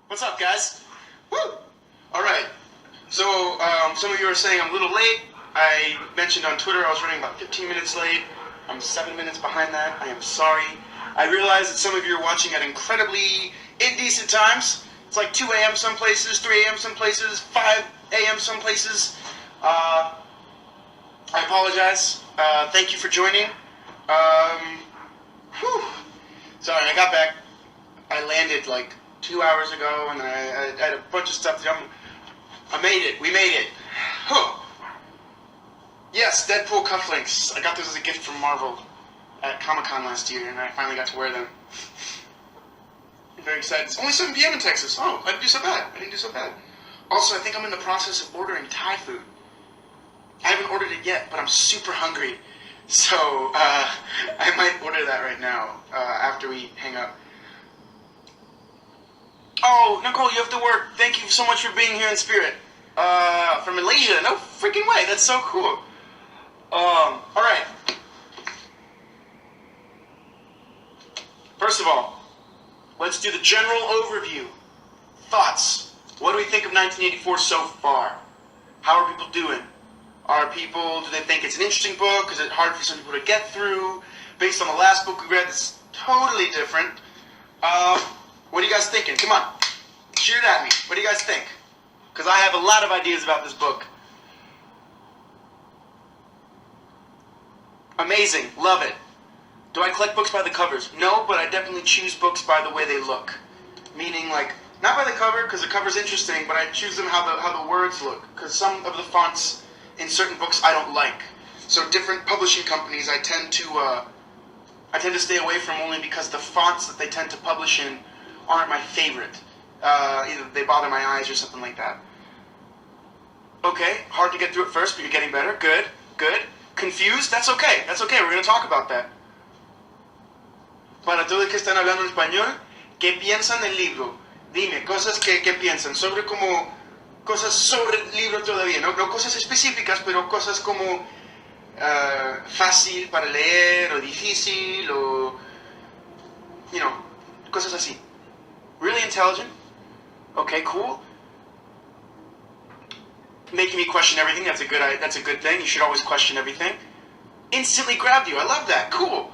What's up, guys? Woo! Alright, so some of you are saying I'm a little late. I mentioned on Twitter I was running about 15 minutes late. I'm 7 minutes behind that. I am sorry. I realize that some of you are watching at incredibly indecent times. It's like 2 a.m. some places, 3 a.m. some places, 5 a.m. some places. I apologize. Thank you for joining. Sorry, I got back. I landed like 2 hours ago, and I had a bunch of stuff to do. I made it. We made it. Huh. Yes, Deadpool cufflinks. I got those as a gift from Marvel at Comic-Con last year, and I finally got to wear them. I'm very excited. It's only 7 p.m. in Texas. Oh, I didn't do so bad. Also, I think I'm in the process of ordering Thai food. I haven't ordered it yet, but I'm super hungry. So, I might order that right now, after we hang up. Oh, Nicole, you have to work. Thank you so much for being here in spirit. From Malaysia. No freaking way. That's so cool. Alright. First of all, let's do the general overview. Thoughts. What do we think of 1984 so far? How are people doing? Do they think it's an interesting book? Is it hard for some people to get through? Based on the last book we read, it's totally different. What are you guys thinking? Come on. Shoot it at me. What do you guys think? Because I have a lot of ideas about this book. Amazing. Love it. Do I collect books by the covers? No, but I definitely choose books by the way they look. Meaning, like, not by the cover, because the cover's interesting, but I choose them how the words look. Because some of the fonts in certain books I don't like. So different publishing companies I tend to stay away from only because the fonts that they tend to publish in aren't my favorite. Either they bother my eyes or something like that. Okay, hard to get through at first, but you're getting better. Good. Confused? That's okay. We're going to talk about that. Para todos que están hablando español, ¿qué piensan del libro? Dime, cosas que piensan cosas sobre el libro todavía, no cosas específicas, pero cosas como fácil para leer, o difícil, o, cosas así. Really intelligent. Okay, cool. Making me question everything, that's a good thing. You should always question everything. Instantly grabbed you, I love that, cool.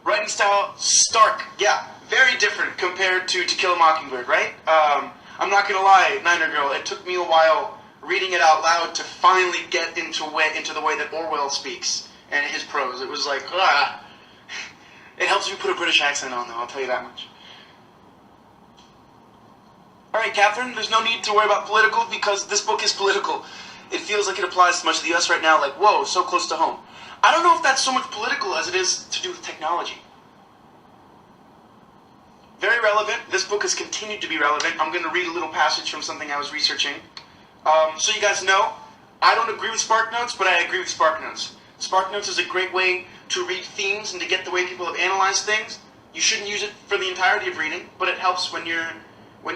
Writing style, stark, yeah, very different compared to To Kill a Mockingbird, right? I'm not gonna lie, Niner Girl, it took me a while reading it out loud to finally get into the way that Orwell speaks and his prose. It was like, It helps me put a British accent on, though, I'll tell you that much. Alright, Catherine, there's no need to worry about political because this book is political. It feels like it applies to much of the US right now, like, whoa, so close to home. I don't know if that's so much political as it is to do with technology. Very relevant. This book has continued to be relevant. I'm going to read a little passage from something I was researching. So you guys know, I don't agree with SparkNotes, but I agree with SparkNotes. SparkNotes is a great way to read themes and to get the way people have analyzed things. You shouldn't use it for the entirety of reading, but it helps when you're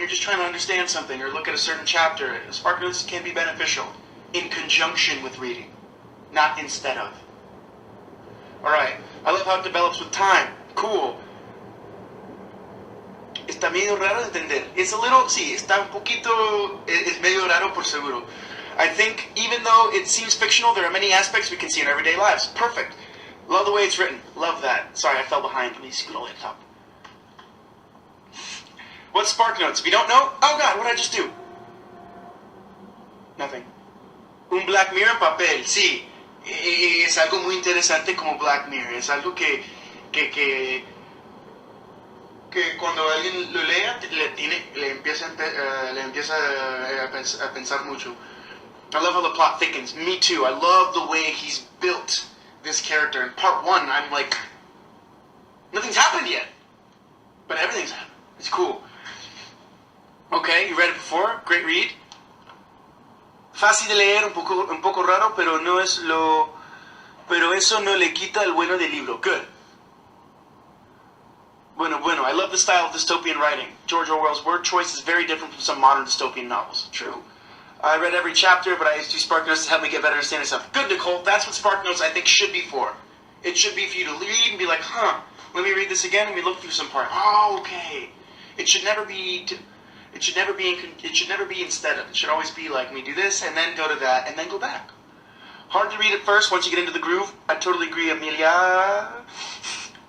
just trying to understand something or look at a certain chapter. SparkNotes can be beneficial in conjunction with reading, not instead of. Alright, I love how it develops with time. Cool. Está medio raro de entender. It's a little, sí, está un poquito, es medio raro por seguro. I think even though it seems fictional, there are many aspects we can see in our everyday lives. Perfect. Love the way it's written. Love that. Sorry, I fell behind. Let me scoot all the way up. What's SparkNotes? If you don't know, oh God, what did I just do? Nothing. Un Black Mirror en papel, sí. Es algo muy interesante como Black Mirror. Es algo que cuando alguien lo lea le empieza a pensar mucho. I love how the plot thickens. Me too. I love the way he's built this character. In part 1, I'm like, nothing's happened yet, but everything's happened. It's cool. Okay, you read it before? Great read. Fácil de leer, un poco raro, pero eso no le quita el bueno del libro. Good. Bueno, I love the style of dystopian writing. George Orwell's word choice is very different from some modern dystopian novels. True. I read every chapter, but I used to use SparkNotes to help me get better understanding stuff. Good, Nicole. That's what SparkNotes I think should be for. It should be for you to read and be like, let me read this again, and we look through some part. Oh, okay. It should never be It should never be instead of. It should always be like, me do this, and then go to that, and then go back. Hard to read at first once you get into the groove. I totally agree, Amelia.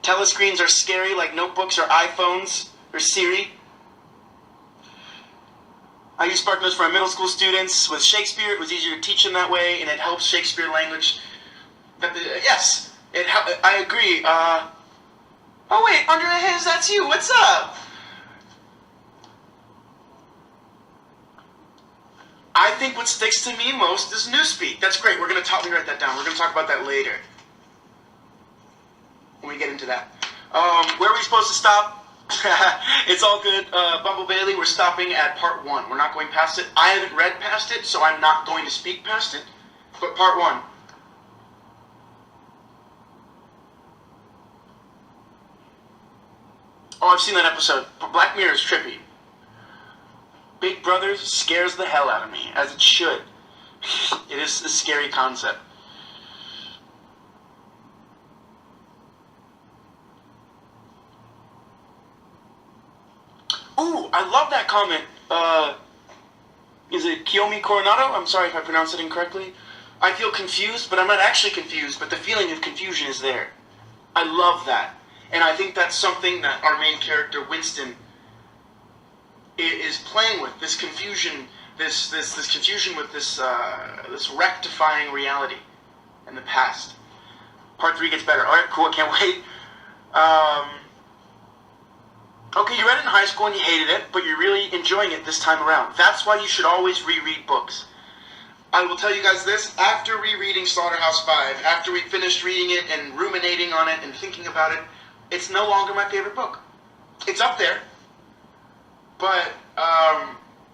Telescreens are scary, like notebooks or iPhones or Siri. I use SparkNotes for my middle school students. With Shakespeare, it was easier to teach them that way, and it helps Shakespeare language. Yes, I agree. Oh wait, under the hands, that's you. What's up? I think what sticks to me most is Newspeak. That's great. We're going to let me write that down. We're going to talk about that later when we get into that. Where are we supposed to stop? It's all good. Bumble Bailey, we're stopping at part 1. We're not going past it. I haven't read past it, so I'm not going to speak past it. But part 1. Oh, I've seen that episode. Black Mirror is trippy. Big Brother scares the hell out of me, as it should. It is a scary concept. Ooh, I love that comment. Is it Kiyomi Coronado? I'm sorry if I pronounced it incorrectly. I feel confused, but I'm not actually confused, but the feeling of confusion is there. I love that. And I think that's something that our main character, Winston, is playing with. This confusion, this confusion with this rectifying reality in the past. Part 3 gets better. Alright, cool, I can't wait. Okay, you read it in high school and you hated it, but you're really enjoying it this time around. That's why you should always reread books. I will tell you guys this, after rereading Slaughterhouse-Five, after we finished reading it and ruminating on it and thinking about it, it's no longer my favorite book. It's up there, but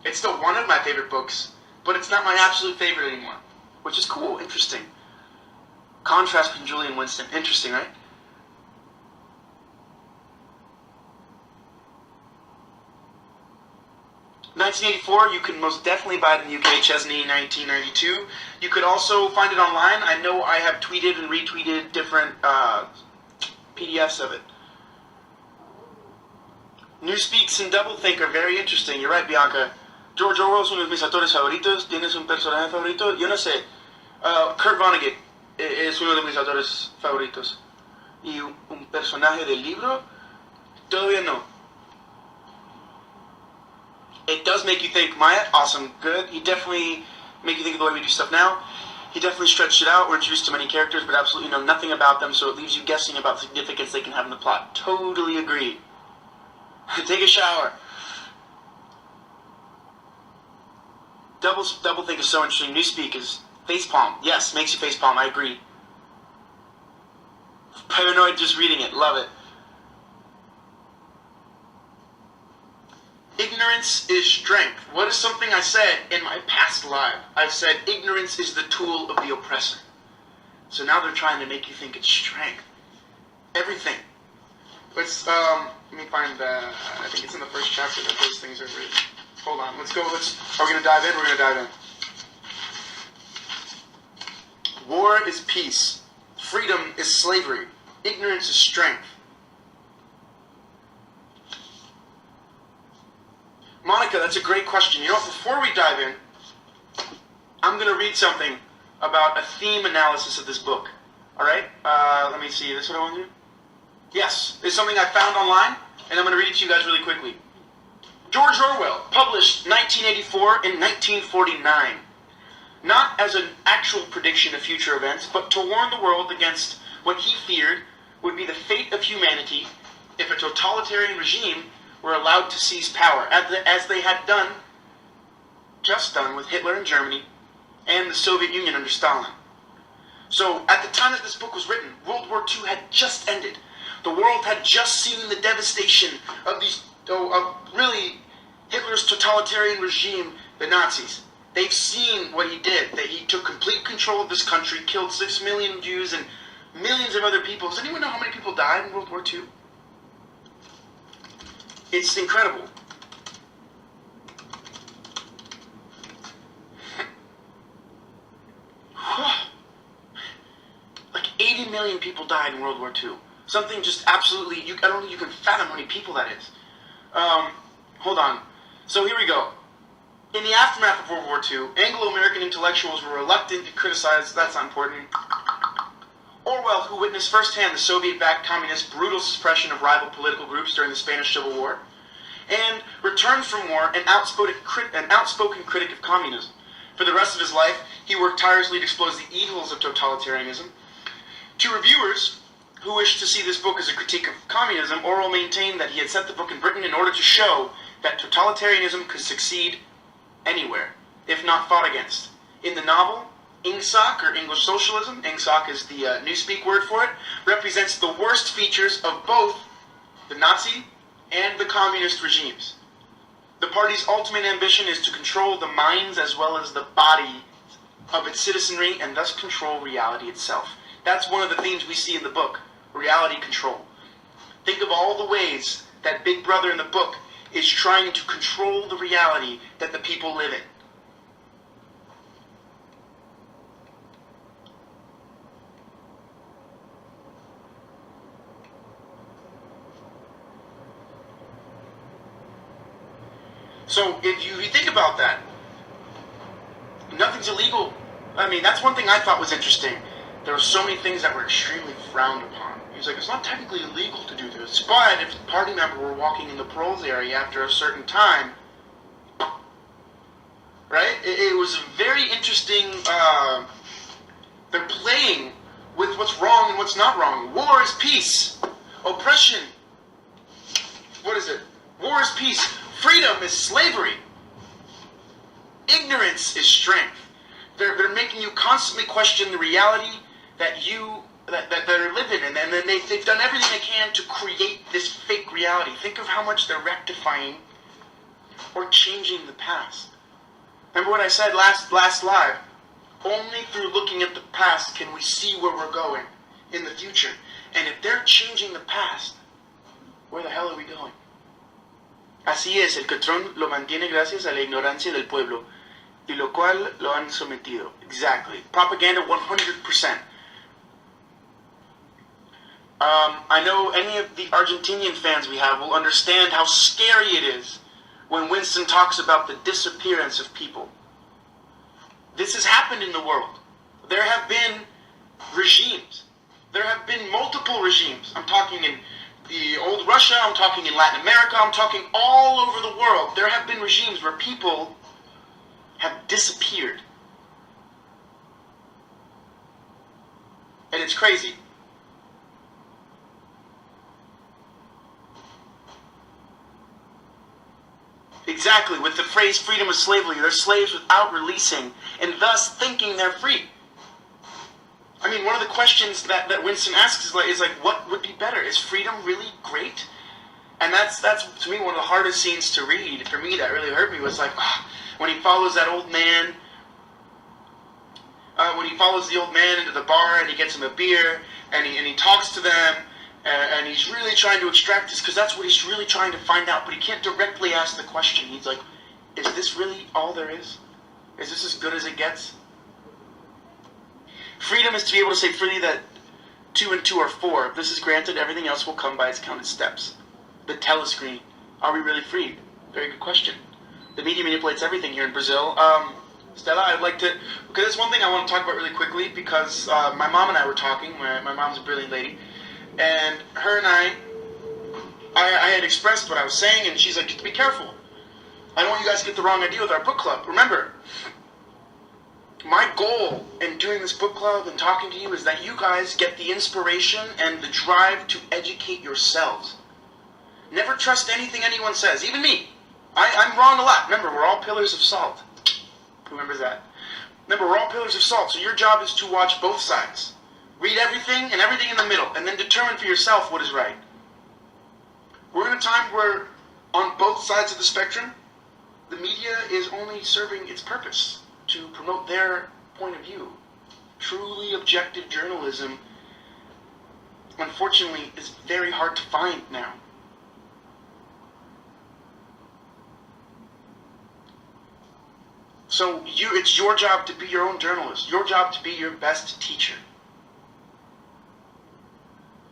it's still one of my favorite books, but it's not my absolute favorite anymore, which is cool, interesting. Contrast between Julie and Winston, interesting, right? $1984, you can most definitely buy it in the UK, Chesney, 1992. You could also find it online. I know I have tweeted and retweeted different PDFs of it. Newspeaks and Doublethink are very interesting. You're right, Bianca. George Orwell es uno de mis autores favoritos. ¿Tienes un personaje favorito? Yo no sé. Kurt Vonnegut es uno de mis autores favoritos. ¿Y un personaje del libro? Todavía no. It does make you think, Maya, awesome, good. He definitely make you think of the way we do stuff now. He definitely stretched it out. We're introduced to many characters, but absolutely know nothing about them, so it leaves you guessing about the significance they can have in the plot. Totally agree. Take a shower. Doublethink is so interesting. Newspeak is facepalm. Yes, makes you facepalm. I agree. Paranoid just reading it. Love it. Ignorance is strength. What is something I said in my past life? I've said ignorance is the tool of the oppressor. So now they're trying to make you think it's strength. Everything. Let's, let me find I think it's in the first chapter that those things are written. Hold on, let's go, are we going to dive in? We're going to dive in. War is peace. Freedom is slavery. Ignorance is strength. Monica, that's a great question. You know what, before we dive in, I'm going to read something about a theme analysis of this book. Alright? Let me see, is this what I want to do? Yes, it's something I found online, and I'm going to read it to you guys really quickly. George Orwell, published 1984 in 1949. Not as an actual prediction of future events, but to warn the world against what he feared would be the fate of humanity if a totalitarian regime were allowed to seize power, as they had just done with Hitler in Germany and the Soviet Union under Stalin. So, at the time that this book was written, World War II had just ended. The world had just seen the devastation of really Hitler's totalitarian regime, the Nazis. They've seen what he did, that he took complete control of this country, killed 6 million Jews and millions of other people. Does anyone know how many people died in World War II? It's incredible. Like 80 million people died in World War II. Something just absolutely, I don't think you can fathom how many people that is. Hold on. So here we go. In the aftermath of World War II, Anglo-American intellectuals were reluctant to criticize, that's not important, Orwell, who witnessed firsthand the Soviet-backed communist brutal suppression of rival political groups during the Spanish Civil War, and returned from war an outspoken critic of communism. For the rest of his life, he worked tirelessly to expose the evils of totalitarianism. To reviewers who wished to see this book as a critique of communism, Orwell maintained that he had set the book in Britain in order to show that totalitarianism could succeed anywhere, if not fought against. In the novel, Ingsoc, or English Socialism, Ingsoc is the newspeak word for it, represents the worst features of both the Nazi and the communist regimes. The party's ultimate ambition is to control the minds as well as the body of its citizenry and thus control reality itself. That's one of the themes we see in the book, reality control. Think of all the ways that Big Brother in the book is trying to control the reality that the people live in. So if you think about that, nothing's illegal. I mean, that's one thing I thought was interesting. There were so many things that were extremely frowned upon. He's like, it's not technically illegal to do this, but if the party member were walking in the paroles area after a certain time, right? It was very interesting. They're playing with what's wrong and what's not wrong. War is peace. Oppression. What is it? War is peace. Freedom is slavery. Ignorance is strength. They're making you constantly question the reality that they're living in, and then they've done everything they can to create this fake reality. Think of how much they're rectifying or changing the past. Remember what I said last live? Only through looking at the past can we see where we're going in the future. And if they're changing the past, where the hell are we going? Así es, el patrón lo mantiene gracias a la ignorancia del pueblo, y lo cual lo han sometido. Exactly. Propaganda 100%. I know any of the Argentinian fans we have will understand how scary it is when Winston talks about the disappearance of people. This has happened in the world. There have been regimes. There have been multiple regimes. I'm talking in the old Russia, I'm talking in Latin America, I'm talking all over the world. There have been regimes where people have disappeared. And it's crazy. Exactly, with the phrase freedom is slavery, they're slaves without releasing, and thus thinking they're free. I mean, one of the questions that Winston asks is like, what would be better? Is freedom really great? And that's to me one of the hardest scenes to read. For me, that really hurt me, was like, when he follows that old man, when he follows the old man into the bar and he gets him a beer, and he talks to them, and he's really trying to extract this, because that's what he's really trying to find out, but he can't directly ask the question. He's like, is this really all there is? Is this as good as it gets? Freedom is to be able to say freely that 2 and 2 are 4. If this is granted, everything else will come by its counted steps. The telescreen. Are we really free? Very good question. The media manipulates everything here in Brazil. Stella, I'd like to... Okay, there's one thing I want to talk about really quickly, because my mom and I were talking. My mom's a brilliant lady. And her and I had expressed what I was saying, and she's like, be careful. I don't want you guys to get the wrong idea with our book club. Remember, my goal in doing this book club and talking to you is that you guys get the inspiration and the drive to educate yourselves. Never trust anything anyone says, even me. I'm wrong a lot. Remember, we're all pillars of salt. Who remembers that? Remember, we're all pillars of salt, so your job is to watch both sides. Read everything and everything in the middle, and then determine for yourself what is right. We're in a time where, on both sides of the spectrum, the media is only serving its purpose, to promote their point of view. Truly objective journalism, unfortunately, is very hard to find now. So it's your job to be your own journalist, your job to be your best teacher.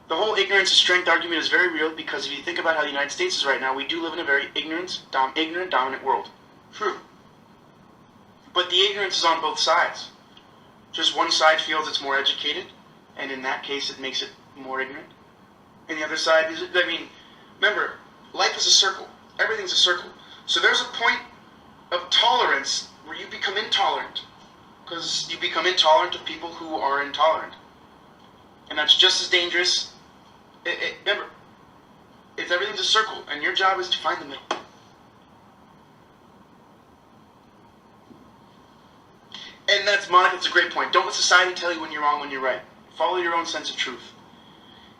The whole ignorance is strength argument is very real, because if you think about how the United States is right now, we do live in a very ignorant, dominant world. True. But the ignorance is on both sides. Just one side feels it's more educated, and in that case it makes it more ignorant. And the other side is, remember, life is a circle. Everything's a circle. So there's a point of tolerance where you become intolerant, because you become intolerant of people who are intolerant. And that's just as dangerous. Remember, everything's a circle, and your job is to find the middle. And that's Monica, it's a great point. Don't let society tell you when you're wrong, when you're right. Follow your own sense of truth.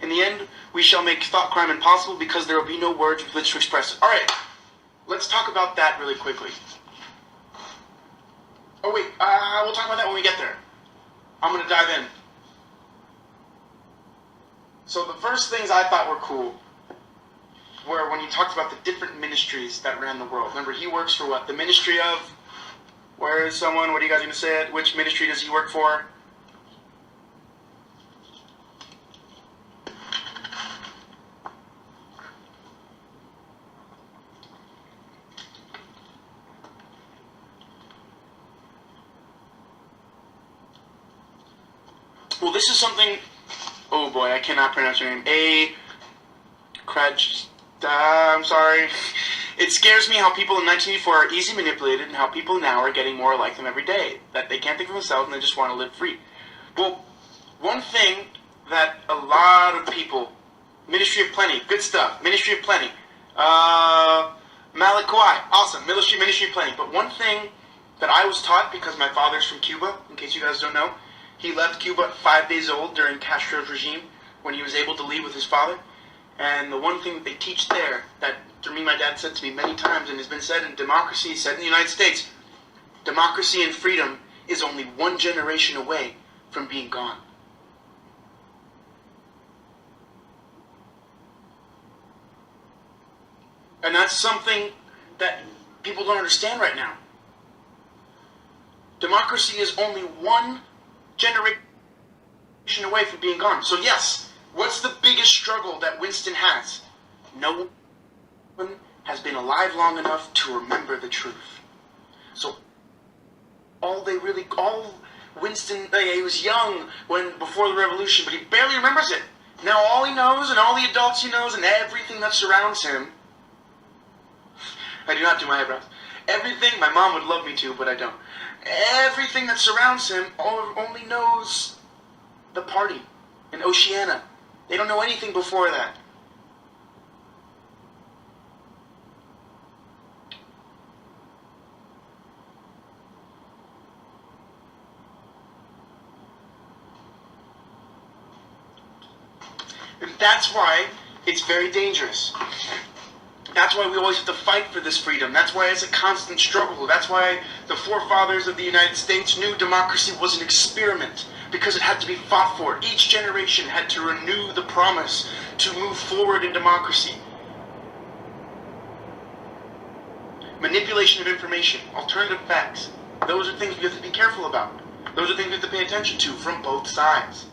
In the end, we shall make thought crime impossible, because there will be no words with which to express it. Alright, let's talk about that really quickly. Oh wait, we'll talk about that when we get there. I'm going to dive in. So the first things I thought were cool were when you talked about the different ministries that ran the world. Remember, he works for what? The ministry of... Where is someone? What are you guys going to say it? Which ministry does he work for? Well, this is something... Oh boy, I cannot pronounce your name. I'm sorry. It scares me how people in 1984 are easily manipulated, and how people now are getting more like them every day. That they can't think for themselves and they just want to live free. Well, one thing that a lot of people... Ministry of Plenty, good stuff. Ministry of Plenty. Malakoi, awesome. Ministry of Plenty. But one thing that I was taught, because my father's from Cuba, in case you guys don't know, he left Cuba at 5 days old during Castro's regime, when he was able to leave with his father. And the one thing that they teach there, that to me my dad said to me many times, and has been said in democracy, said in the United States, democracy and freedom is only one generation away from being gone. And that's something that people don't understand right now. Democracy is only one generation away from being gone. So yes, what's the biggest struggle that Winston has? No one has been alive long enough to remember the truth. So all Winston, he was young before the revolution, but he barely remembers it. Now all he knows, and all the adults he knows, and everything that surrounds him, I do not do my eyebrows. Everything, my mom would love me to, but I don't. Everything that surrounds him only knows the party in Oceania. They don't know anything before that. And that's why it's very dangerous. That's why we always have to fight for this freedom. That's why it's a constant struggle. That's why the forefathers of the United States knew democracy was an experiment, because it had to be fought for. Each generation had to renew the promise to move forward in democracy. Manipulation of information, alternative facts, those are things we have to be careful about. Those are things we have to pay attention to from both sides.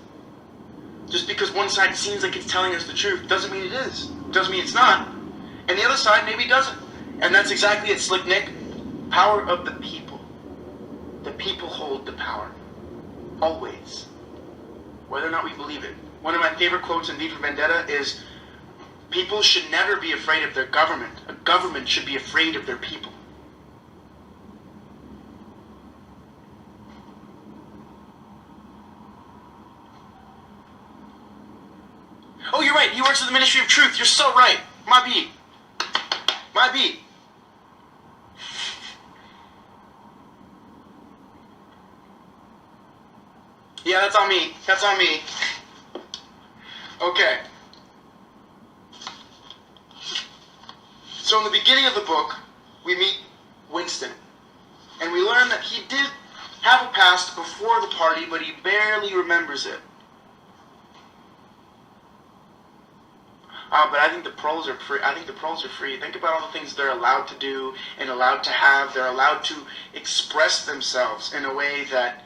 Just because one side seems like it's telling us the truth doesn't mean it is. Doesn't mean it's not. And the other side maybe doesn't. And that's exactly it, Slick Nick. Power of the people. The people hold the power. Always. Whether or not we believe it. One of my favorite quotes in V for Vendetta is, people should never be afraid of their government. A government should be afraid of their people. Oh, you're right. He works at the Ministry of Truth. You're so right. My beat. My beat. Yeah, that's on me. That's on me. Okay. So in the beginning of the book, we meet Winston. And we learn that he did have a past before the party, but he barely remembers it. But I think the proles are free. Think about all the things they're allowed to do and allowed to have. They're allowed to express themselves in a way that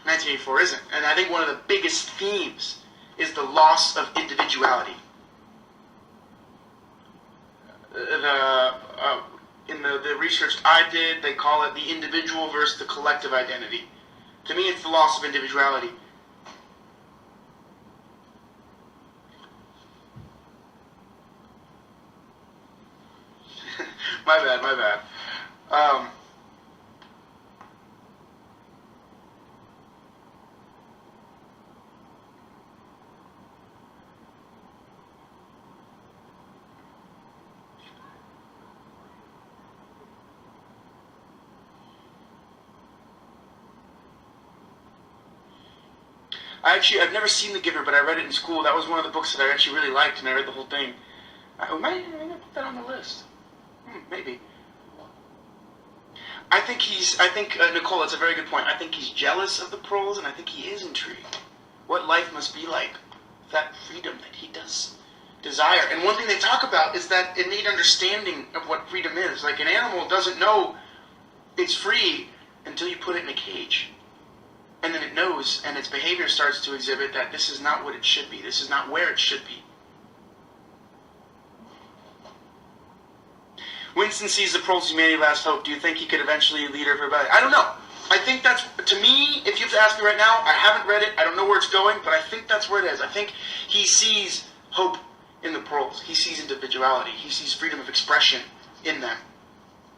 1984 isn't. And I think one of the biggest themes is the loss of individuality. In the research I did, they call it the individual versus the collective identity. To me, it's the loss of individuality. My bad. I've never seen The Giver, but I read it in school. That was one of the books that I actually really liked, and I read the whole thing. I might put that on the list. Maybe. I think Nicole, that's a very good point. I think he's jealous of the proles, and I think he is intrigued. What life must be like, that freedom that he does desire. And one thing they talk about is that innate understanding of what freedom is. Like, an animal doesn't know it's free until you put it in a cage. And then it knows, and its behavior starts to exhibit that this is not what it should be. This is not where it should be. Winston sees the proles as humanity's last hope. Do you think he could eventually lead her for rebellion? I don't know. I think that's, to me, if you have to ask me right now, I haven't read it. I don't know where it's going, but I think that's where it is. I think he sees hope in the proles. He sees individuality. He sees freedom of expression in them.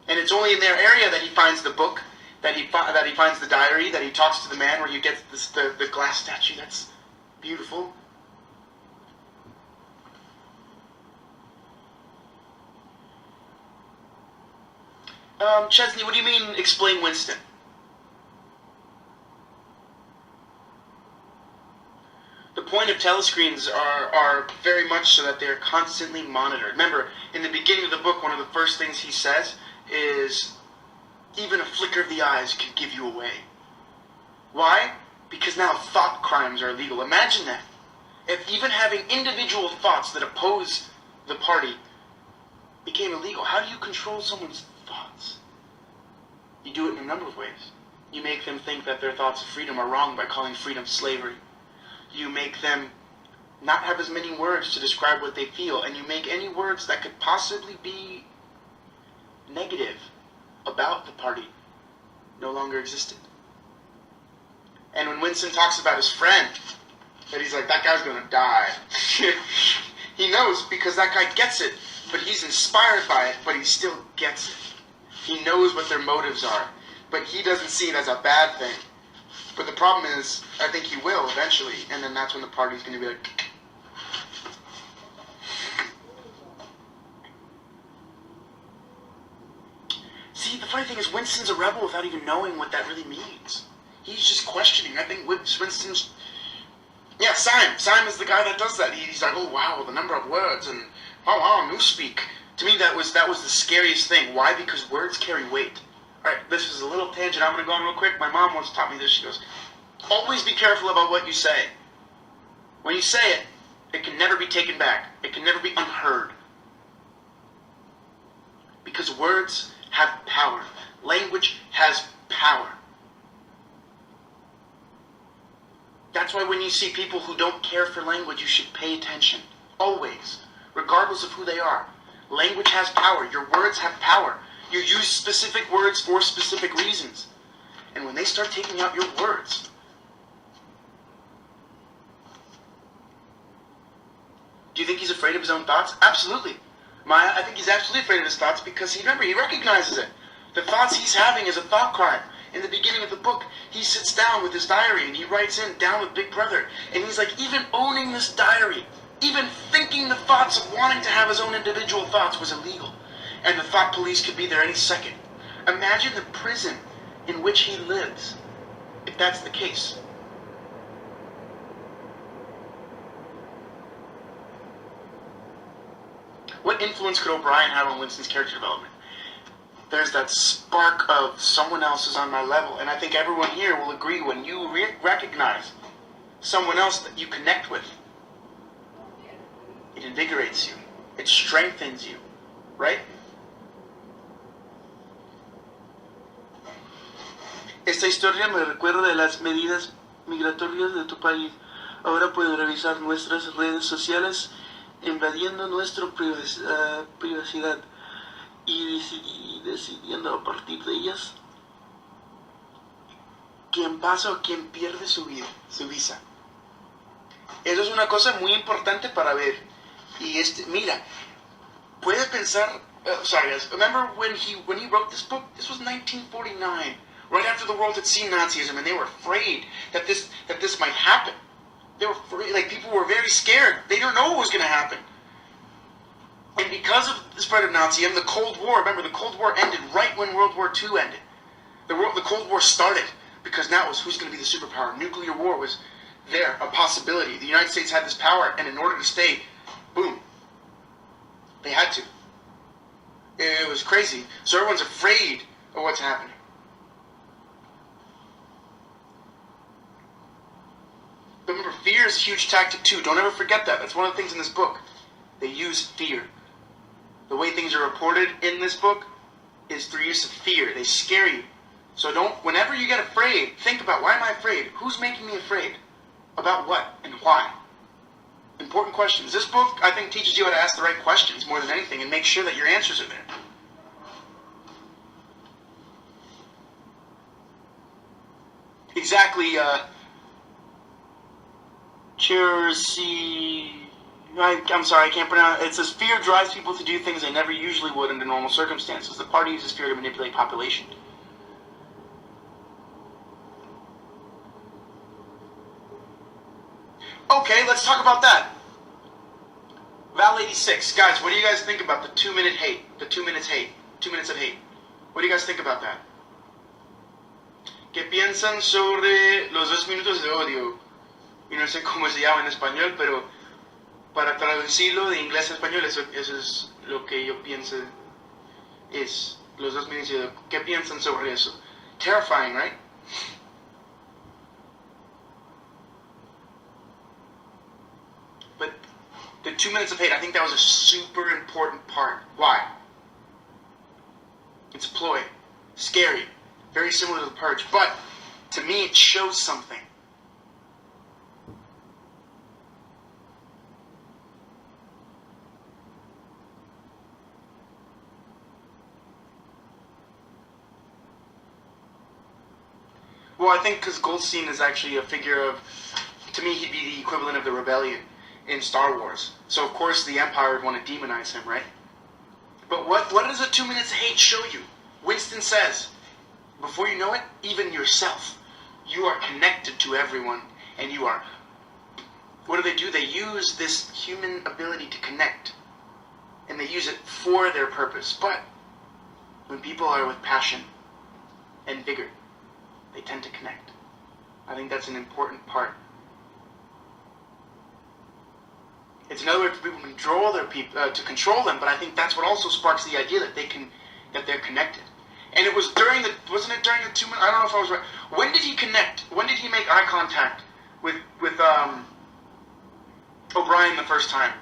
And it's only in their area that he finds the book, that he finds the diary, that he talks to the man where you get the glass statue. That's beautiful. Chesney, what do you mean, explain Winston? The point of telescreens are very much so that they're constantly monitored. Remember, in the beginning of the book, one of the first things he says is, even a flicker of the eyes could give you away. Why? Because now thought crimes are illegal. Imagine that. If even having individual thoughts that oppose the party became illegal, how do you control someone's thoughts? You do it in a number of ways. You make them think that their thoughts of freedom are wrong by calling freedom slavery. You make them not have as many words to describe what they feel, and you make any words that could possibly be negative about the party no longer existed. And when Winston talks about his friend, that he's like, that guy's gonna die. He knows, because that guy gets it, but he's inspired by it, but he still gets it. He knows what their motives are, but he doesn't see it as a bad thing. But the problem is, I think he will eventually, and then that's when the party's going to be like... See, the funny thing is, Winston's a rebel without even knowing what that really means. He's just questioning. I think Winston's... Yeah, Syme is the guy that does that. He's like, oh wow, the number of words, and oh wow, newspeak. To me, that was the scariest thing. Why? Because words carry weight. Alright, this is a little tangent I'm going to go on real quick. My mom once taught me this. She goes, always be careful about what you say. When you say it, it can never be taken back. It can never be unheard. Because words have power. Language has power. That's why when you see people who don't care for language, you should pay attention. Always. Regardless of who they are. Language has power. Your words have power. You use specific words for specific reasons. And when they start taking out your words, do you think he's afraid of his own thoughts? Absolutely. Maya, I think he's absolutely afraid of his thoughts because he recognizes it. The thoughts he's having is a thought crime. In the beginning of the book, he sits down with his diary and he writes in, down with Big Brother. And he's like, even owning this diary, even thinking the thoughts of wanting to have his own individual thoughts was illegal. And the thought police could be there any second. Imagine the prison in which he lives, if that's the case. What influence could O'Brien have on Winston's character development? There's that spark of someone else is on my level, and I think everyone here will agree when you recognize someone else that you connect with, it invigorates you, it strengthens you, right? Esta historia me recuerda de las medidas migratorias de tu país. Ahora pueden revisar nuestras redes sociales invadiendo nuestra privacidad y decidiendo a partir de ellas quién pasa o quién pierde su visa. Eso es una cosa muy importante para ver. Y mira, puede pensar, remember when he wrote this book? This was 1949, right after the world had seen Nazism, and they were afraid that this might happen. They were afraid, like people were very scared. They don't know what was going to happen. And because of the spread of Nazism, the Cold War, remember the Cold War ended right when World War II ended. The Cold War started because now it was who's going to be the superpower. Nuclear war was there, a possibility. The United States had this power, and in order to stay, boom, they had to. It was crazy. So everyone's afraid of what's happening. But remember, fear is a huge tactic too. Don't ever forget that. That's one of the things in this book. They use fear. The way things are reported in this book is through use of fear. They scare you. So whenever you get afraid, think about, why am I afraid? Who's making me afraid? About what and why? Important questions. This book, I think, teaches you how to ask the right questions more than anything and make sure that your answers are there. Exactly, I'm sorry, I can't pronounce it. It says, fear drives people to do things they never usually would under normal circumstances. The party uses fear to manipulate population. Okay, let's talk about that. Val 86. Guys, what do you guys think about the 2-minute hate? The 2 minutes hate. 2 minutes of hate. What do you guys think about that? ¿Qué piensan sobre los 2 minutos de odio? Y no sé cómo se llama en español, pero para traducirlo de inglés a español, eso es lo que yo pienso. Es los 2 minutos de odio. ¿Qué piensan sobre eso? Terrifying, right? But the 2 minutes of hate, I think that was a super important part. Why? It's a ploy. Scary. Very similar to The Purge. But, to me, it shows something. Well, I think because Goldstein is actually a figure of, to me, he'd be the equivalent of the rebellion in Star Wars. So, of course, the Empire would want to demonize him, right? But what does a 2 minutes of hate show you? Winston says, before you know it, even yourself, you are connected to everyone, and you are... What do? They use this human ability to connect, and they use it for their purpose. But when people are with passion and vigor, they tend to connect. I think that's an important part. It's another way for people to control them, but I think that's what also sparks the idea that they're connected. And it was wasn't it during the 2 minutes? I don't know if I was right. When did he connect? When did he make eye contact with O'Brien the first time?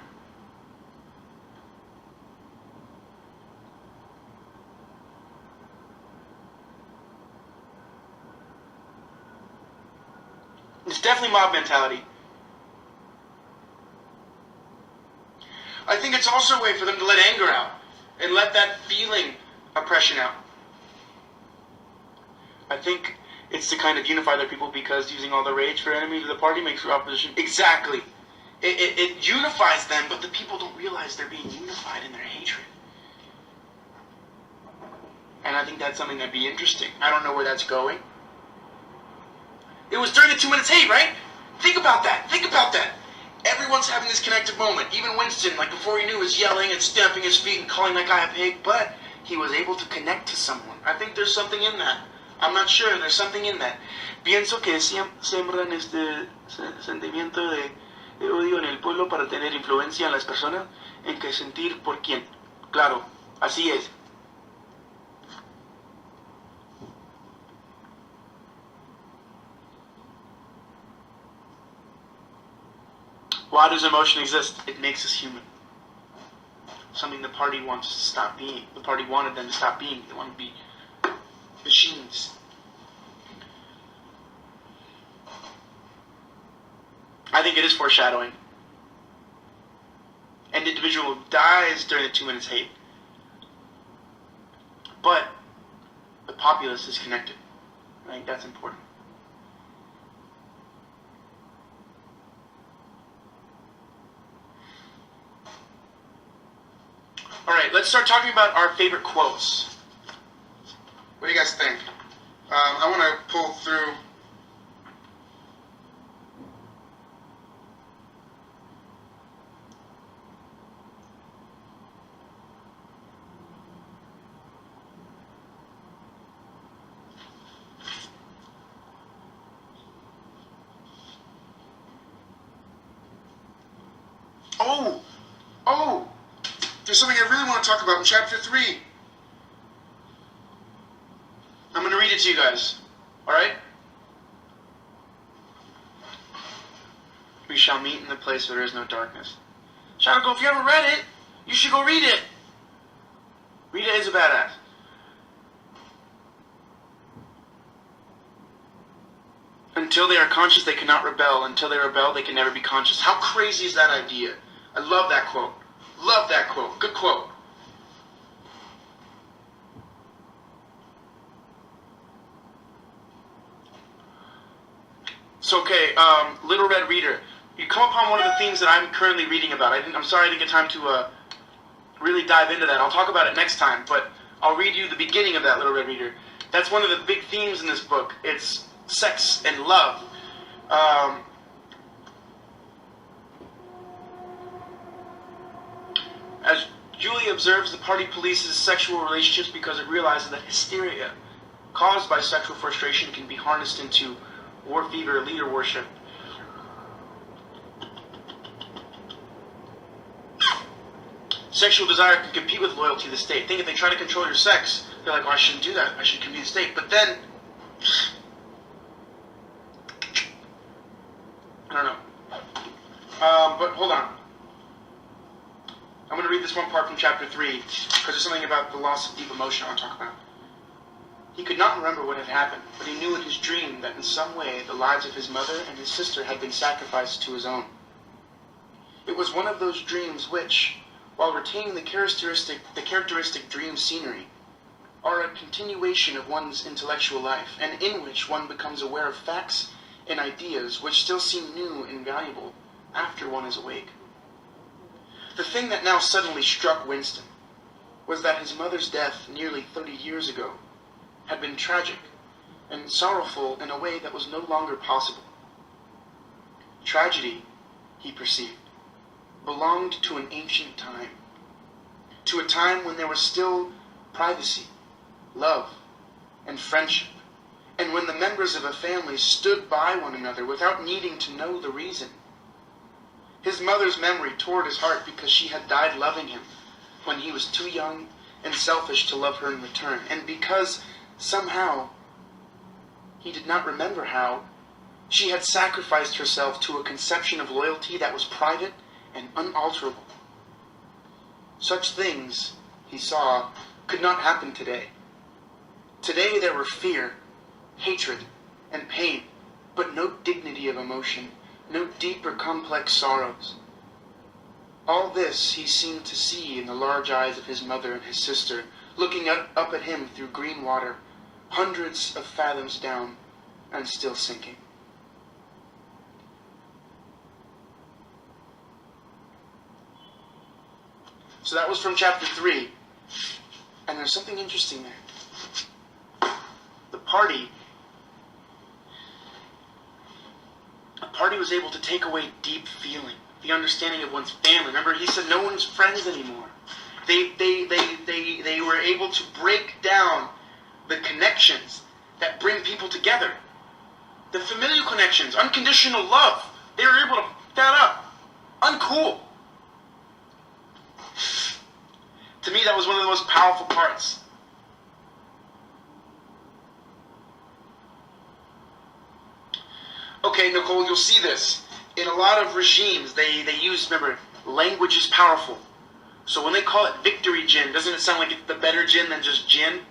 It's definitely mob mentality. I think it's also a way for them to let anger out and let that feeling oppression out. I think it's to kind of unify their people, because using all the rage for enemies of the party makes for opposition. Exactly. It unifies them, but the people don't realize they're being unified in their hatred. And I think that's something that'd be interesting. I don't know where that's going. It was during the 2 minutes hate, right? Think about that. Think about that. Everyone's having this connected moment. Even Winston, like before he knew, was yelling and stamping his feet and calling that guy a pig, but he was able to connect to someone. I think there's something in that. I'm not sure. There's something in that. Pienso que siembran este sentimiento de odio en el pueblo para tener influencia en las personas, en que sentir por quién. Claro, así es. Why does emotion exist? It makes us human. Something the party wants us to stop being. The party wanted them to stop being. They want to be machines. I think think it is foreshadowing. An individual dies during the 2 minutes hate. But the populace is connected. I think that's important. Alright, let's start talking about our favorite quotes. What do you guys think? I want to pull through. Oh! There's something I really want to talk about in chapter 3. I'm going to read it to you guys. Alright? We shall meet in the place where there is no darkness. Shadow, if you haven't read it, you should go read it. Rita is a badass. Until they are conscious, they cannot rebel. Until they rebel, they can never be conscious. How crazy is that idea? I love that quote. Love that quote. Good quote. So, okay, Little Red Reader. You come upon one of the themes that I'm currently reading about. I'm sorry I didn't get time to really dive into that. I'll talk about it next time, but I'll read you the beginning of that, Little Red Reader. That's one of the big themes in this book. It's sex and love. As Julie observes, the party polices sexual relationships because it realizes that hysteria caused by sexual frustration can be harnessed into war fever, leader worship. Sexual desire can compete with loyalty to the state. Think if they try to control your sex, they're like, oh, I shouldn't do that. I should compete with the state. But then, I don't know. But hold on. I'm going to read this one part from chapter 3, because there's something about the loss of deep emotion I want to talk about. He could not remember what had happened, but he knew in his dream that in some way the lives of his mother and his sister had been sacrificed to his own. It was one of those dreams which, while retaining the characteristic dream scenery, are a continuation of one's intellectual life, and in which one becomes aware of facts and ideas which still seem new and valuable after one is awake. The thing that now suddenly struck Winston was that his mother's death nearly 30 years ago had been tragic and sorrowful in a way that was no longer possible. Tragedy, he perceived, belonged to an ancient time, to a time when there was still privacy, love, and friendship, and when the members of a family stood by one another without needing to know the reason. His mother's memory tore at his heart because she had died loving him when he was too young and selfish to love her in return, and because somehow, he did not remember how, she had sacrificed herself to a conception of loyalty that was private and unalterable. Such things, he saw, could not happen today. Today there were fear, hatred, and pain, but no dignity of emotion, no deep or complex sorrows. All this he seemed to see in the large eyes of his mother and his sister, looking up at him through green water, hundreds of fathoms down, and still sinking. So that was from chapter 3, and there's something interesting there. The party was able to take away deep feeling, the understanding of one's family. Remember, he said no one's friends anymore. They were able to break down the connections that bring people together. The familial connections, unconditional love. They were able to pick that up. Uncool. To me, that was one of the most powerful parts. Okay, Nicole, you'll see this. In a lot of regimes, they use, remember, language is powerful. So when they call it victory gin, doesn't it sound like it's the better gin than just gin?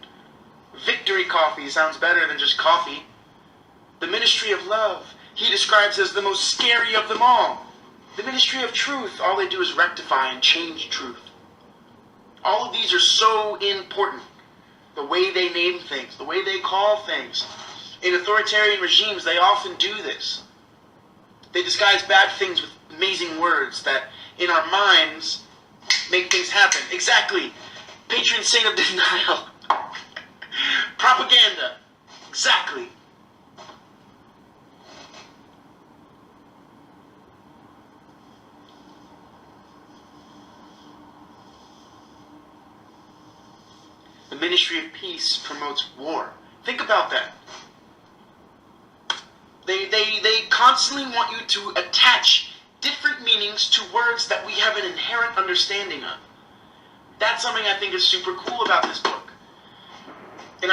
Victory coffee sounds better than just coffee. The ministry of love he describes as the most scary of them all. The ministry of truth, all they do is rectify and change truth. All of these are so important. The way they name things, the way they call things. In authoritarian regimes, they often do this. They disguise bad things with amazing words that, in our minds, make things happen. Exactly. Patron saint of denial. Propaganda. Exactly. The ministry of peace promotes war. Think about that. They constantly want you to attach different meanings to words that we have an inherent understanding of. That's something I think is super cool about this book. And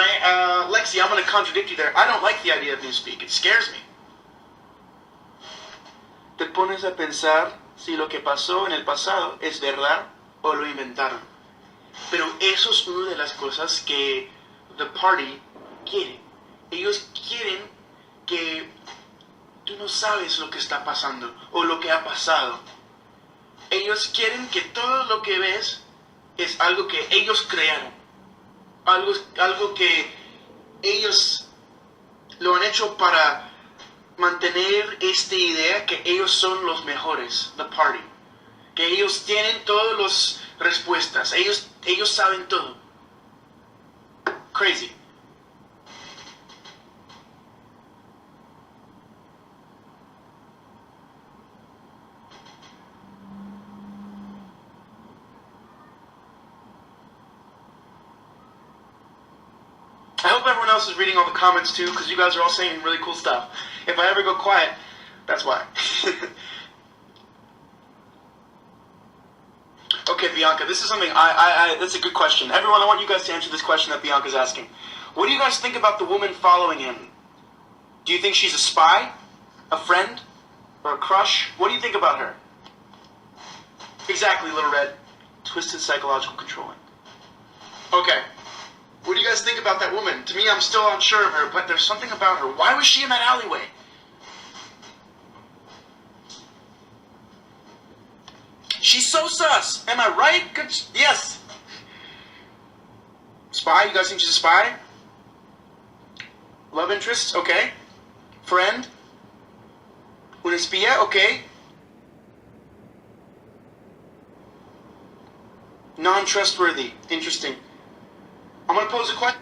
Lexi, I'm going to contradict you there. I don't like the idea of newspeak. It scares me. Te pones a pensar si lo que pasó en el pasado es verdad o lo inventaron. Pero eso es una de las cosas que the party quiere. Ellos quieren que tú no sabes lo que está pasando o lo que ha pasado. Ellos quieren que todo lo que ves es algo que ellos crearon. Algo que ellos lo han hecho para mantener esta idea que ellos son los mejores, the party. Que ellos tienen todas las respuestas. Ellos saben todo. Crazy. I hope everyone else is reading all the comments too, because you guys are all saying really cool stuff. If I ever go quiet, that's why. Okay, Bianca, this is something that's a good question. Everyone, I want you guys to answer this question that Bianca's asking. What do you guys think about the woman following him? Do you think she's a spy, a friend, or a crush? What do you think about her? Exactly, Little Red. Twisted psychological controlling. Okay. What do you guys think about that woman? To me, I'm still unsure of her, but there's something about her. Why was she in that alleyway? She's so sus. Am I right? Good. Yes. Spy? You guys think she's a spy? Love interest? Okay. Friend? Una espía? Okay. Non-trustworthy. Interesting. I'm going to pose a question.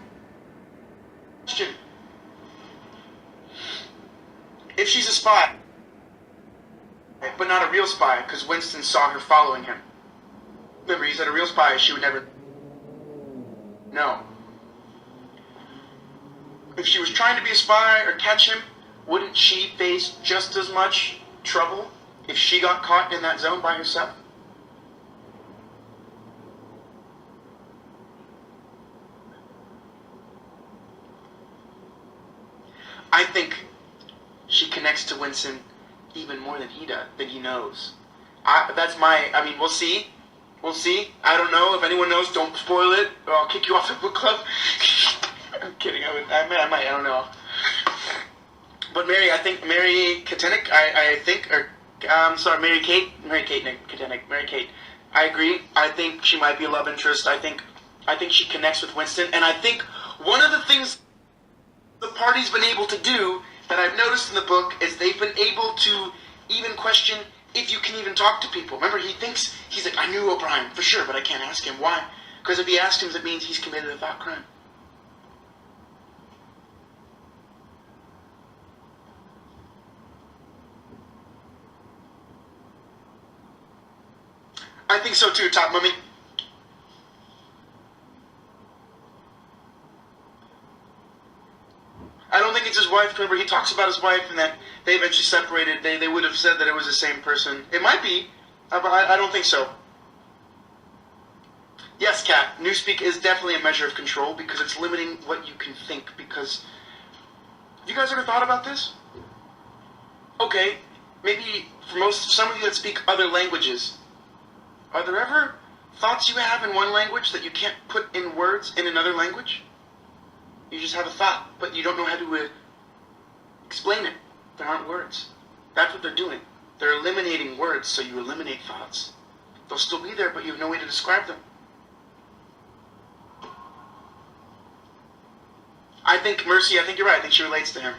If she's a spy, but not a real spy, because Winston saw her following him. Remember, he said a real spy, she would never know. If she was trying to be a spy or catch him, wouldn't she face just as much trouble if she got caught in that zone by herself? I think she connects to Winston even more than he does, than he knows. We'll see. We'll see. I don't know. If anyone knows, don't spoil it, or I'll kick you off the book club. I'm kidding. I might. I don't know. But Mary Katenik, Mary Kate. I agree. I think she might be a love interest. I think she connects with Winston, and I think one of the things the party's been able to do that I've noticed in the book is they've been able to even question if you can even talk to people. Remember, he's like, I knew O'Brien for sure, but I can't ask him. Why? Because if he asks him, that means he's committed a thought crime. I think so too, Top Mummy. I don't think it's his wife. Remember, he talks about his wife and that they eventually separated. They would have said that it was the same person. It might be, but I don't think so. Yes, Kat, newspeak is definitely a measure of control because it's limiting what you can think. Because, have you guys ever thought about this? Okay, maybe for some of you that speak other languages, are there ever thoughts you have in one language that you can't put in words in another language? You just have a thought, but you don't know how to explain it. There aren't words. That's what they're doing. They're eliminating words, so you eliminate thoughts. They'll still be there, but you have no way to describe them. I think Mercy, I think you're right. I think she relates to him.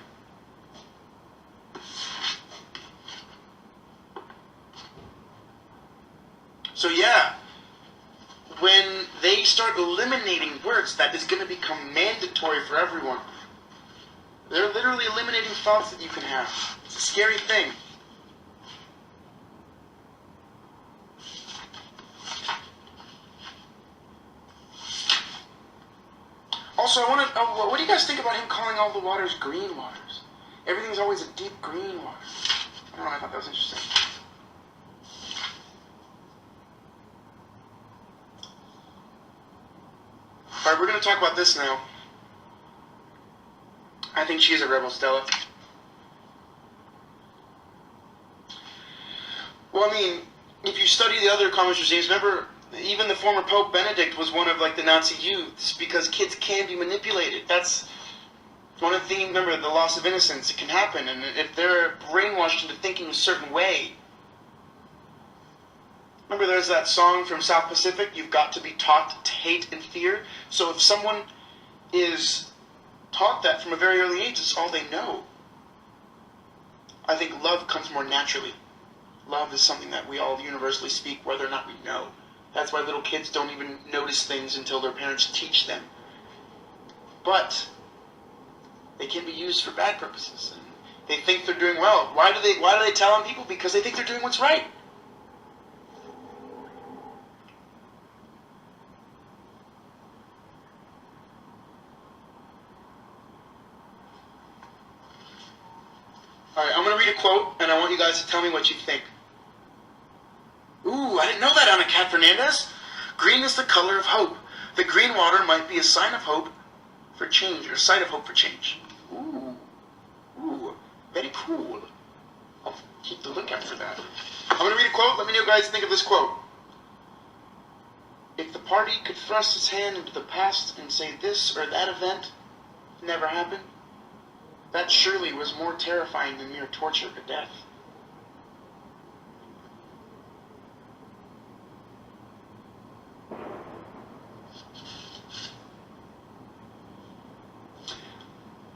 So yeah, when they start eliminating words, that is going to become mandatory for everyone. They're literally eliminating thoughts that you can have. It's a scary thing. Also, I want to. What do you guys think about him calling all the waters green waters? Everything's always a deep green water. I don't know. I thought that was interesting. All right, we're going to talk about this now. I think she is a rebel, Stella. Well, I mean, if you study the other communist regimes, remember, even the former Pope Benedict was one of, like, the Nazi youths, because kids can be manipulated. That's one of the things, remember, the loss of innocence. It can happen, and if they're brainwashed into thinking a certain way. Remember, there's that song from South Pacific, you've got to be taught to hate and fear. So if someone is taught that from a very early age, it's all they know. I think love comes more naturally. Love is something that we all universally speak, whether or not we know. That's why little kids don't even notice things until their parents teach them. But they can be used for bad purposes. And they think they're doing well. Why do they tell on people? Because they think they're doing what's right. Alright, I'm going to read a quote, and I want you guys to tell me what you think. Ooh, I didn't know that, Ana Cat Fernandez. Green is the color of hope. The green water might be a sign of hope for change, or a sign of hope for change. Ooh, very cool. I'll keep the lookout for that. I'm going to read a quote. Let me know, guys, think of this quote. If the party could thrust its hand into the past and say this or that event never happened, that surely was more terrifying than mere torture or death.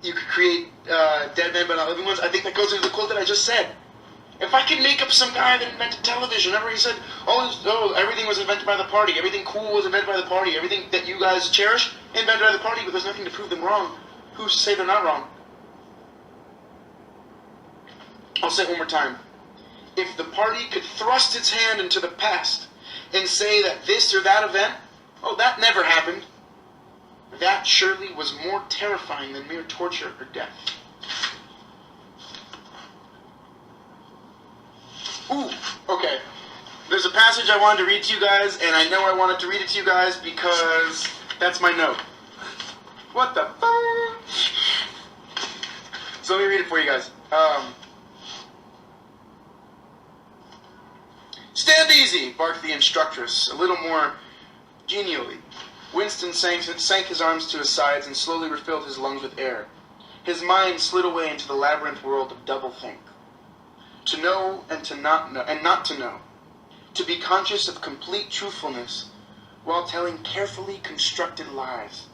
You could create dead men but not living ones. I think that goes into the quote that I just said. If I could make up some guy that invented television, remember he said, oh, everything was invented by the party, everything cool was invented by the party, everything that you guys cherish, invented by the party, but there's nothing to prove them wrong. Who's to say they're not wrong? I'll say it one more time. If the party could thrust its hand into the past and say that this or that event, oh, that never happened, that surely was more terrifying than mere torture or death. Ooh, okay. There's a passage I wanted to read to you guys, and I know I wanted to read it to you guys because that's my note. What the fuck? So let me read it for you guys. Stand easy, barked the instructress, a little more genially. Winston sank his arms to his sides and slowly refilled his lungs with air. His mind slid away into the labyrinth world of doublethink. To know and to not know, and not to know. To be conscious of complete truthfulness while telling carefully constructed lies.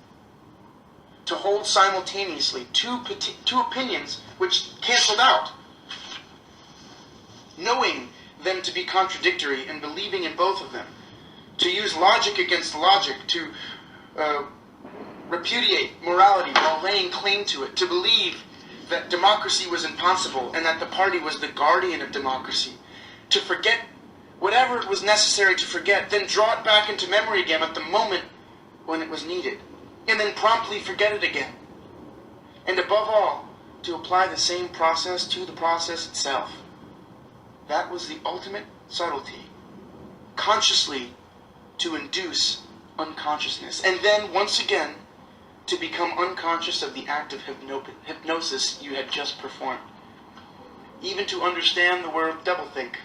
To hold simultaneously two opinions which canceled out. Knowing them to be contradictory and believing in both of them. To use logic against logic, to repudiate morality while laying claim to it, to believe that democracy was impossible and that the party was the guardian of democracy, to forget whatever it was necessary to forget, then draw it back into memory again at the moment when it was needed, and then promptly forget it again. And above all, to apply the same process to the process itself. That was the ultimate subtlety. Consciously to induce unconsciousness. And then, once again, to become unconscious of the act of hypnosis you had just performed. Even to understand the word doublethink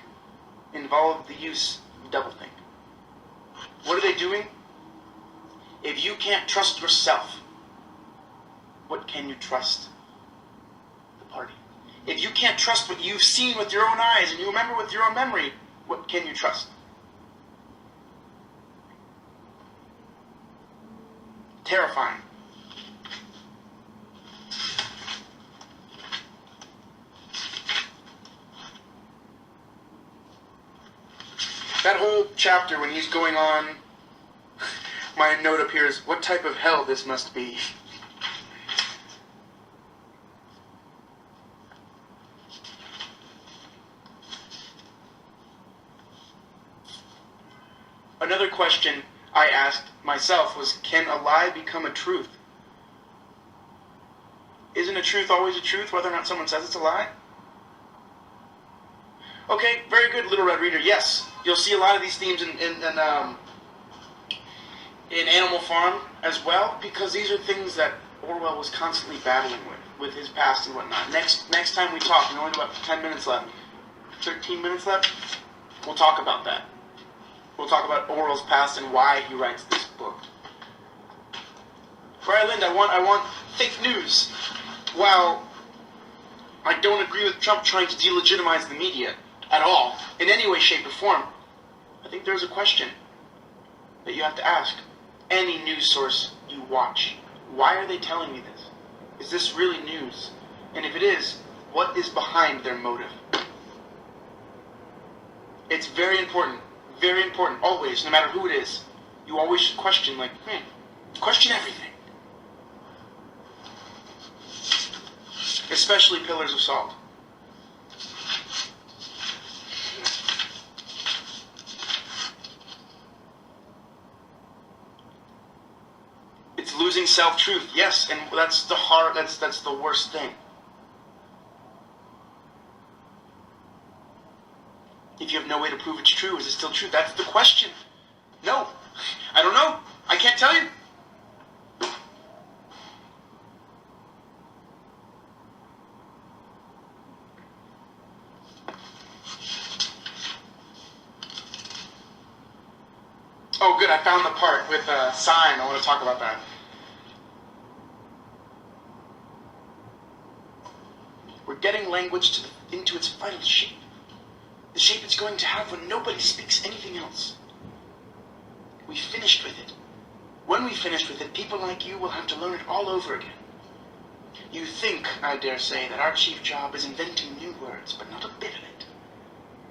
involved the use of doublethink. What are they doing? If you can't trust yourself, what can you trust? The party. If you can't trust what you've seen with your own eyes and you remember with your own memory, what can you trust? Terrifying. That whole chapter when he's going on, my note up here is, what type of hell this must be. Another question I asked myself was, can a lie become a truth? Isn't a truth always a truth, whether or not someone says it's a lie? Okay, very good, Little Red Reader. Yes, you'll see a lot of these themes in Animal Farm as well, because these are things that Orwell was constantly battling with his past and whatnot. Next time we talk, we only have about 10 minutes left, 13 minutes left, we'll talk about that. We'll talk about Orwell's past and why he writes this book. Right, Linda, I want fake news. While I don't agree with Trump trying to delegitimize the media at all, in any way, shape, or form, I think there's a question that you have to ask. Any news source you watch, why are they telling me this? Is this really news? And if it is, what is behind their motive? It's very important, always, no matter who it is. You always should question, question everything. Especially pillars of salt. It's losing self-truth, yes, and that's the worst thing. If you have no way to prove it's true, is it still true? That's the question. No. I don't know. I can't tell you. Oh, good. I found the part with sign. I want to talk about that. We're getting language into its final shape. The shape it's going to have when nobody speaks anything else. We finished with it. When we finished with it, people like you will have to learn it all over again. You think, I dare say, that our chief job is inventing new words, but not a bit of it.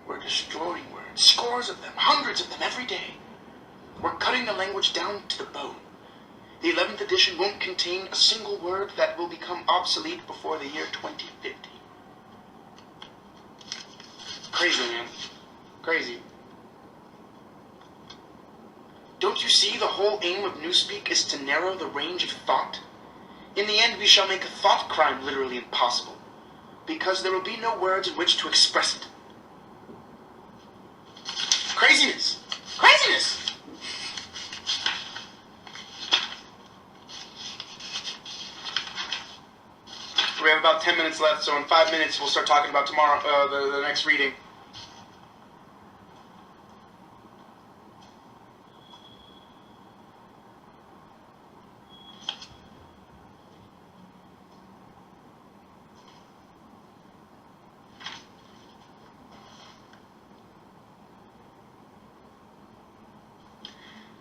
We're destroying words, scores of them, hundreds of them every day. We're cutting the language down to the bone. The 11th edition won't contain a single word that will become obsolete before the year 2050. Crazy, man. Crazy. Don't you see the whole aim of Newspeak is to narrow the range of thought? In the end, we shall make a thought crime literally impossible, because there will be no words in which to express it. Craziness! Craziness! We have about 10 minutes left, so in 5 minutes we'll start talking about tomorrow, the next reading.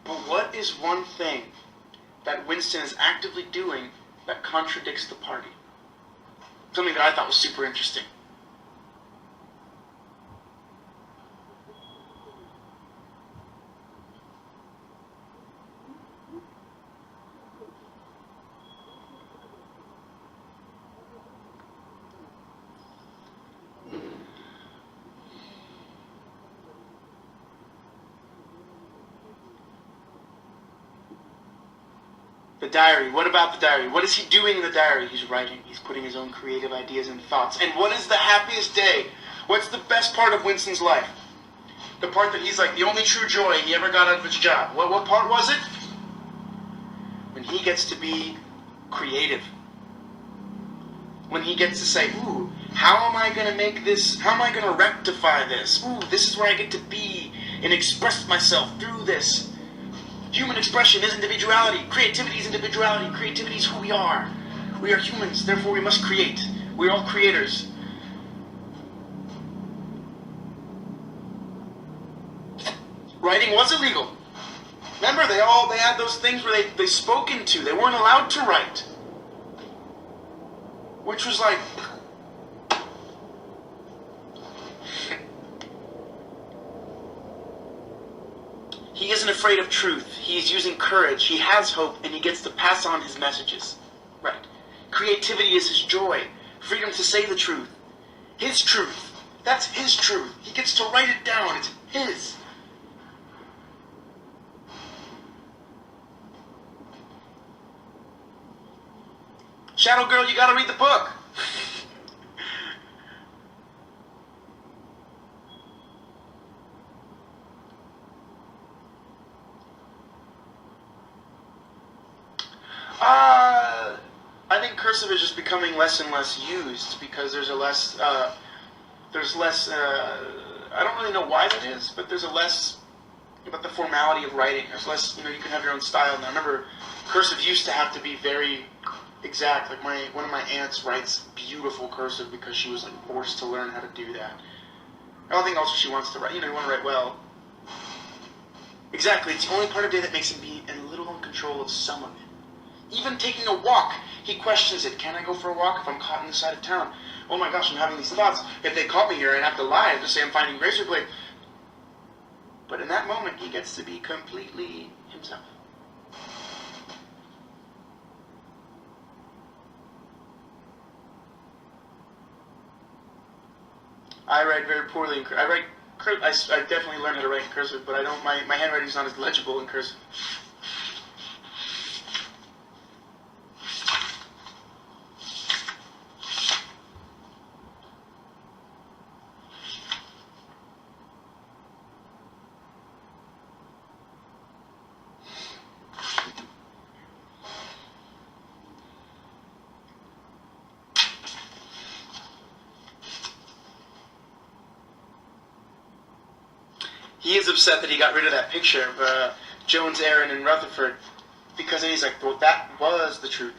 But what is one thing that Winston is actively doing that contradicts the party? Something that I thought was super interesting. The diary. What about the diary? What is he doing in the diary? He's writing. He's putting his own creative ideas and thoughts. And what is the happiest day? What's the best part of Winston's life? The part that he's like, the only true joy he ever got out of his job. What part was it? When he gets to be creative. When he gets to say, ooh, how am I going to make this, how am I going to rectify this? Ooh, this is where I get to be and express myself through this. Human expression is individuality. Creativity is individuality. Creativity is who we are. We are humans, therefore we must create. We are all creators. Writing was illegal. Remember, they had those things where they spoke into. They weren't allowed to write. Which was like... He isn't afraid of truth. He's using courage. He has hope, and he gets to pass on his messages. Right. Creativity is his joy. Freedom to say the truth. His truth. That's his truth. He gets to write it down. It's his. Shadow Girl, you gotta read the book. I think cursive is just becoming less and less used because there's less, I don't really know why that is, but there's a less about the formality of writing. There's less, you can have your own style. Now, I remember cursive used to have to be very exact. Like one of my aunts writes beautiful cursive because she was like forced to learn how to do that. I don't think also she wants to write, you want to write well. Exactly, it's the only part of the day that makes him be a little in control of some of it. Even taking a walk, he questions it. Can I go for a walk if I'm caught in the side of town? Oh my gosh, I'm having these thoughts. If they caught me here, I'd have to lie. I'd just say I'm finding razor blade. But in that moment, he gets to be completely himself. I write very poorly in cursive. I definitely learned how to write in cursive, but I don't. My handwriting is not as legible in cursive. He is upset that he got rid of that picture of Jones, Aaron, and Rutherford because then he's like, well, that was the truth.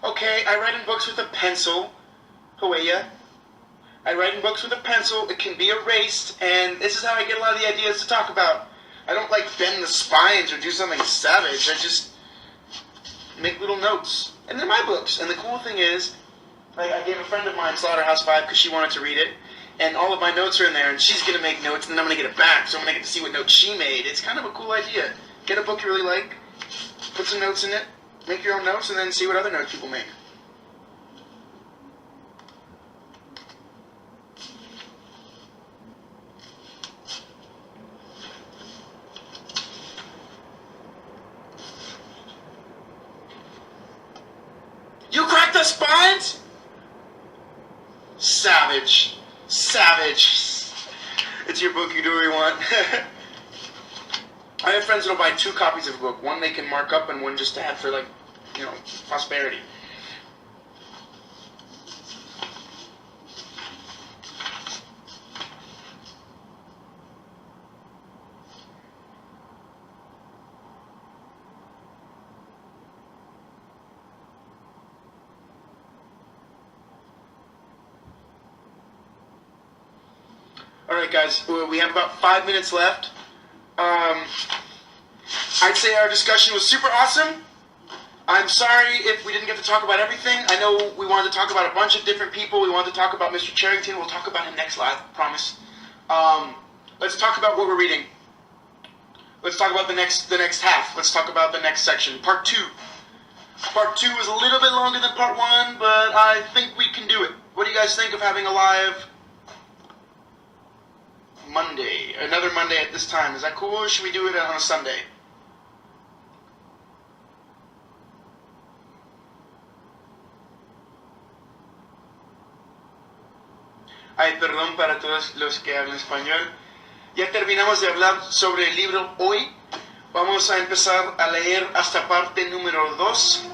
Okay, I write in books with a pencil. Hueya. I write in books with a pencil. It can be erased, and this is how I get a lot of the ideas to talk about. I don't like bend the spines or do something savage. I just make little notes. And they're my books. And the cool thing is, I gave a friend of mine Slaughterhouse 5 because she wanted to read it, and all of my notes are in there, and she's going to make notes, and then I'm going to get it back, so I'm going to get to see what notes she made. It's kind of a cool idea. Get a book you really like, put some notes in it, make your own notes, and then see what other notes people make. You cracked the spines? Savage. Savage. It's your book, you do what you want. I have friends that'll buy 2 copies of a book. One they can mark up and one just to have for, like, prosperity. Alright guys, we have about 5 minutes left. I'd say our discussion was super awesome. I'm sorry if we didn't get to talk about everything. I know we wanted to talk about a bunch of different people. We wanted to talk about Mr. Charrington. We'll talk about him next live, promise. Let's talk about what we're reading. Let's talk about the next half. Let's talk about the next section, part 2. Part 2 is a little bit longer than part 1, but I think we can do it. What do you guys think of having a live Monday, another Monday at this time? Is that cool, or should we do it on a Sunday? Ay, perdón para todos los que hablan español. Ya terminamos de hablar sobre el libro hoy. Vamos a empezar a leer hasta parte número 2.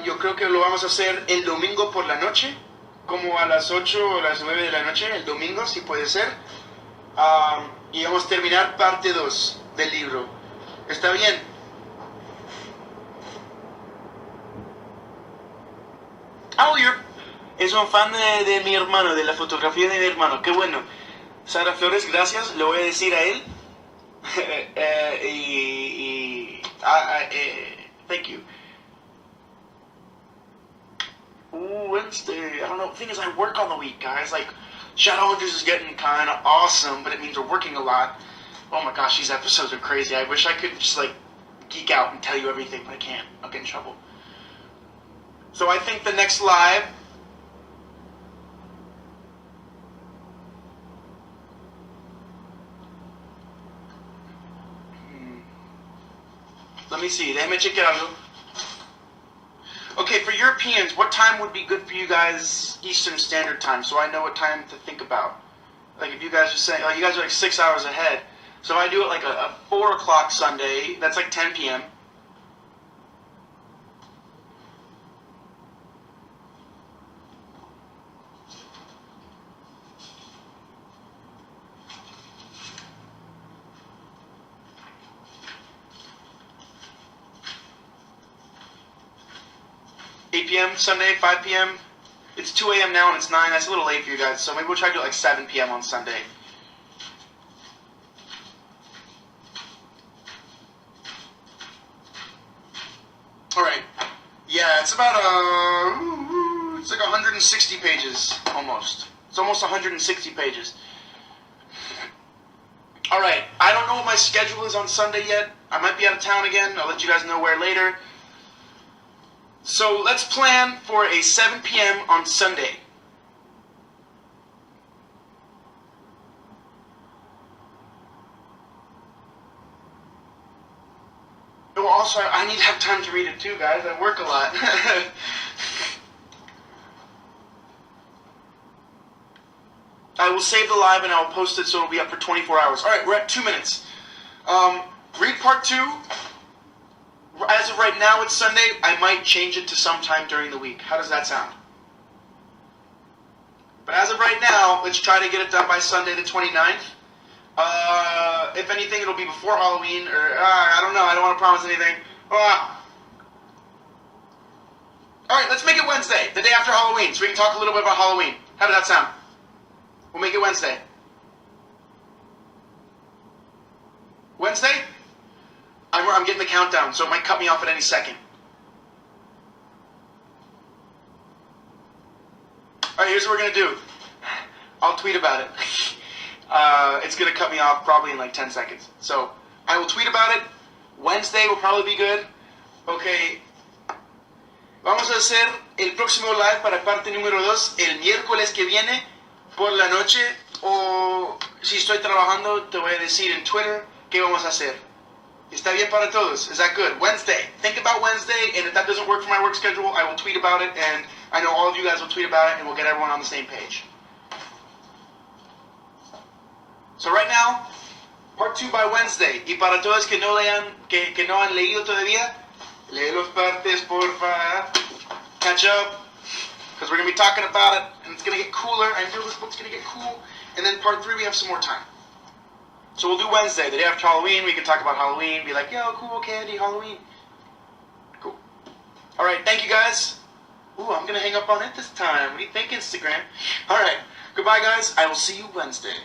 Yo creo que lo vamos a hacer el domingo por la noche, como a las 8 o las 9 de la noche, el domingo, si puede ser. Y vamos a terminar parte 2 del libro. ¿Está bien? Oh, Es un fan de mi hermano, de la fotografía de mi hermano. Qué bueno. Sara Flores, gracias. Le voy a decir a él. Thank you. Ooh, Wednesday. I don't know. The thing is, I work on the week, guys. Like, Shadowhunters is getting kind of awesome, but it means we're working a lot. Oh my gosh, these episodes are crazy. I wish I could just, like, geek out and tell you everything, but I can't. I'll get in trouble. So I think the next live... Let me see. Déjame chequear algo. Okay, for Europeans, what time would be good for you guys Eastern Standard Time, so I know what time to think about? Like, if you guys are saying, like, you guys are like 6 hours ahead. So if I do it like a 4 o'clock Sunday, that's like 10 p.m. p.m. Sunday, 5 p.m. It's 2 a.m. now and it's 9. That's a little late for you guys, so maybe we'll try to do it like 7 p.m. on Sunday. Alright. Yeah, it's about, it's like 160 pages, almost. It's almost 160 pages. Alright, I don't know what my schedule is on Sunday yet. I might be out of town again. I'll let you guys know where later. So let's plan for a 7 p.m. on Sunday. Oh, also, I need to have time to read it too, guys. I work a lot. I will save the live and I will post it so it'll be up for 24 hours. Alright, we're at 2 minutes. Read part 2. As of right now, it's Sunday. I might change it to sometime during the week. How does that sound? But as of right now, let's try to get it done by Sunday the 29th. If anything, it'll be before Halloween, or I don't know. I don't want to promise anything. Alright, let's make it Wednesday, the day after Halloween, so we can talk a little bit about Halloween. How does that sound? We'll make it Wednesday. Wednesday? I'm getting the countdown, so it might cut me off at any second. Alright, here's what we're going to do. I'll tweet about it. It's going to cut me off probably in like 10 seconds. So, I will tweet about it. Wednesday will probably be good. Okay. Vamos a hacer el próximo live para parte número 2 el miércoles que viene por la noche. O si estoy trabajando, te voy a decir en Twitter qué vamos a hacer. ¿Está bien para todos? Is that good? Wednesday. Think about Wednesday, and if that doesn't work for my work schedule, I will tweet about it, and I know all of you guys will tweet about it, and we'll get everyone on the same page. So right now, part 2 by Wednesday. Y para todos que no han leído todavía, lee los partes, porfa. Catch up, because we're going to be talking about it, and it's going to get cooler. I know this book's going to get cool. And then part 3, we have some more time. So we'll do Wednesday, the day after Halloween. We can talk about Halloween, be like, yo, cool, candy, Halloween. Cool. Alright, thank you guys. Ooh, I'm going to hang up on it this time. What do you think, Instagram? Alright, goodbye, guys. I will see you Wednesday.